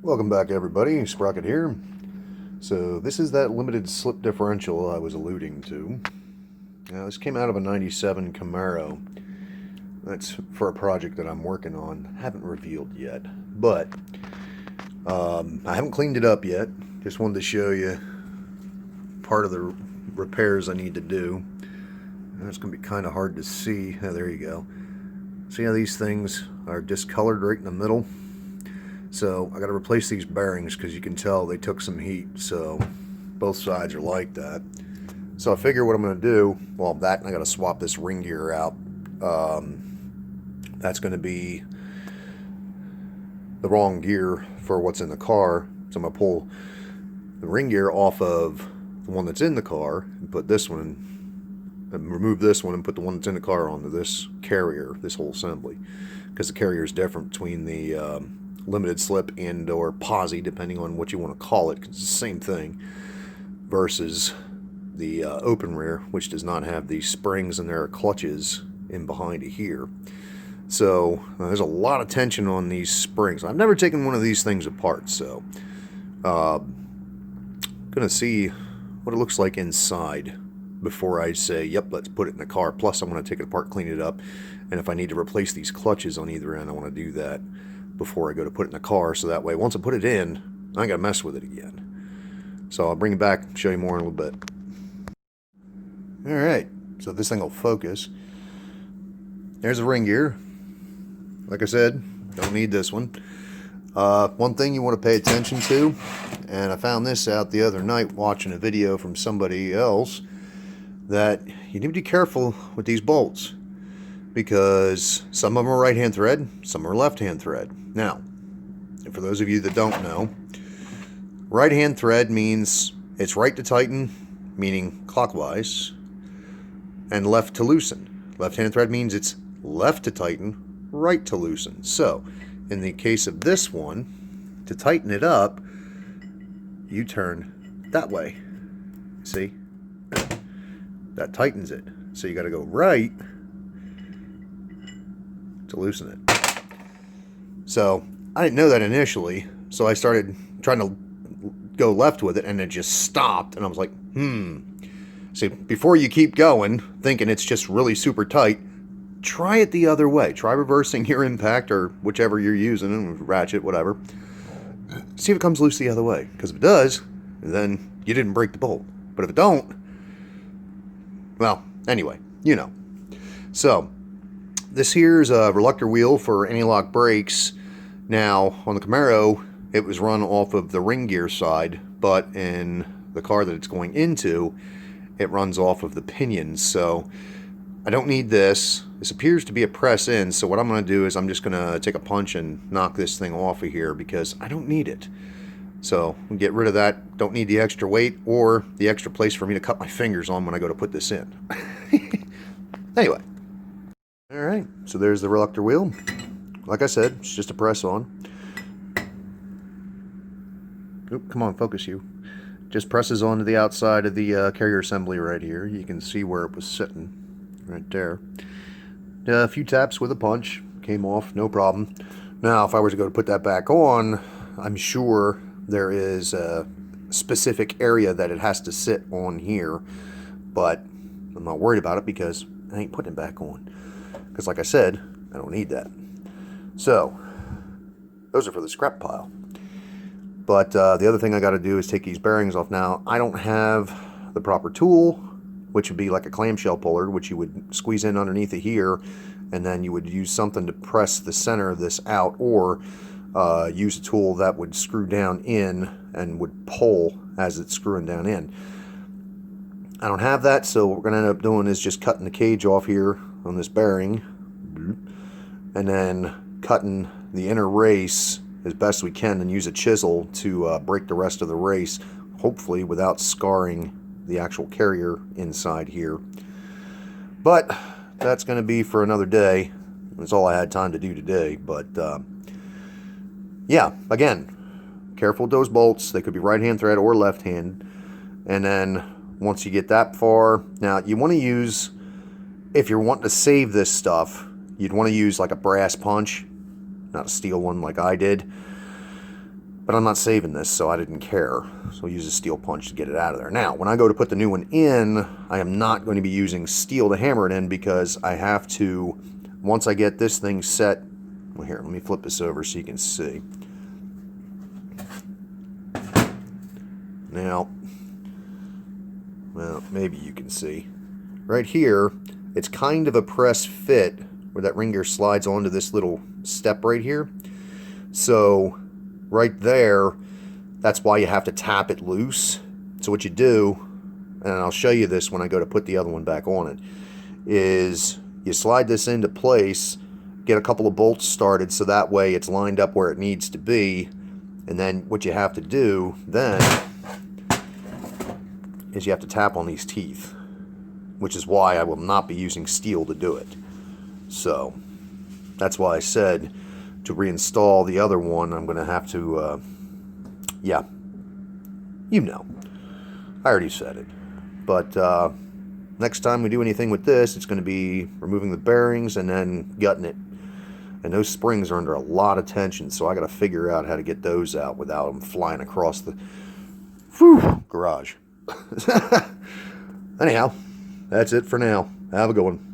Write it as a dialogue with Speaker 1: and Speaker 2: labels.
Speaker 1: Welcome back, everybody. Sprocket here. So this is that limited slip differential I was alluding to. Now, this came out of a 97 Camaro. That's for a project that I'm working on. Haven't revealed yet, but I haven't cleaned it up yet. Just wanted to show you part of the repairs I need to do. And it's going to be kind of hard to see. Oh, there you go. See how these things are discolored right in the middle? So I got to replace these bearings because you can tell they took some heat. So both sides are like that. So I figure what I'm going to do, well, that and I got to swap this ring gear out. That's going to be the wrong gear for what's in the car. So I'm going to pull the ring gear off of the one that's in the car and put this one, and remove this one and put the one that's in the car onto this carrier, this whole assembly. Because the carrier is different between the limited slip and or posi, depending on what you want to call it, 'cause it's the same thing, versus the open rear, which does not have these springs and there are clutches in behind it here. So there's a lot of tension on these springs. I've never taken one of these things apart, so gonna see what it looks like inside before I say, yep, let's put it in the car. Plus I'm going to take it apart, clean it up, and if I need to replace these clutches on either end, I want to do that before I go to put it in the car, so that way once I put it in, I ain't got to mess with it again. So I'll bring it back and show you more in a little bit. Alright, so this thing will focus. There's the ring gear. Like I said, don't need this one. One thing you want to pay attention to, and I found this out the other night watching a video from somebody else, that you need to be careful with these bolts, because some of them are right hand thread, some are left hand thread. Now, for those of you that don't know, right hand thread means it's right to tighten, meaning clockwise, and left to loosen. Left hand thread means it's left to tighten, right to loosen. So in the case of this one, to tighten it up, you turn that way. See? That tightens it. So you got to go right to loosen it. So I didn't know that initially, so I started trying to go left with it, and it just stopped, and I was like, See, before you keep going, thinking it's just really super tight, try it the other way. Try reversing your impact, or whichever you're using, ratchet, whatever. See if it comes loose the other way, because if it does, then you didn't break the bolt. But if it don't, well, anyway, you know. So this here's a reluctor wheel for anti-lock brakes. Now, on the Camaro, it was run off of the ring gear side, but in the car that it's going into, it runs off of the pinions. So I don't need this. This appears to be a press in, so what I'm going to do is I'm just going to take a punch and knock this thing off of here, because I don't need it. So we'll get rid of that. Don't need the extra weight or the extra place for me to cut my fingers on when I go to put this in. Anyway. Alright, so there's the reluctor wheel. Like I said, it's just a press on. Oop, come on, focus you. Just presses onto the outside of the carrier assembly right here. You can see where it was sitting. Right there. A few taps with a punch. Came off, no problem. Now, if I were to go to put that back on, I'm sure there is a specific area that it has to sit on here. But I'm not worried about it because I ain't putting it back on. Because like I said, I don't need that. So, those are for the scrap pile. But the other thing I got to do is take these bearings off. Now, I don't have the proper tool, which would be like a clamshell puller, which you would squeeze in underneath it here, and then you would use something to press the center of this out, or use a tool that would screw down in and would pull as it's screwing down in. I don't have that, so what we're going to end up doing is just cutting the cage off here on this bearing, and then cutting the inner race as best we can, and use a chisel to break the rest of the race, hopefully without scarring the actual carrier inside here. But that's going to be for another day. That's all I had time to do today. But yeah, again, careful with those bolts. They could be right hand thread or left hand. And then once you get that far, now you want to use, if you're wanting to save this stuff, you'd want to use like a brass punch, not a steel one like I did. But I'm not saving this, so I didn't care. So I'll use a steel punch to get it out of there. Now, when I go to put the new one in, I am not going to be using steel to hammer it in because I have to, once I get this thing set, well, here, let me flip this over so you can see. Now, well, maybe you can see. Right here, it's kind of a press fit where that ring gear slides onto this little step right here. So right there, that's why you have to tap it loose. So what you do, and I'll show you this when I go to put the other one back on it, is you slide this into place, get a couple of bolts started so that way it's lined up where it needs to be, and then what you have to do then is you have to tap on these teeth, which is why I will not be using steel to do it. So that's why I said to reinstall the other one, I'm going to have to, yeah, you know, I already said it. But next time we do anything with this, it's going to be removing the bearings and then gutting it. And those springs are under a lot of tension, so I got to figure out how to get those out without them flying across the garage. Anyhow, that's it for now. Have a good one.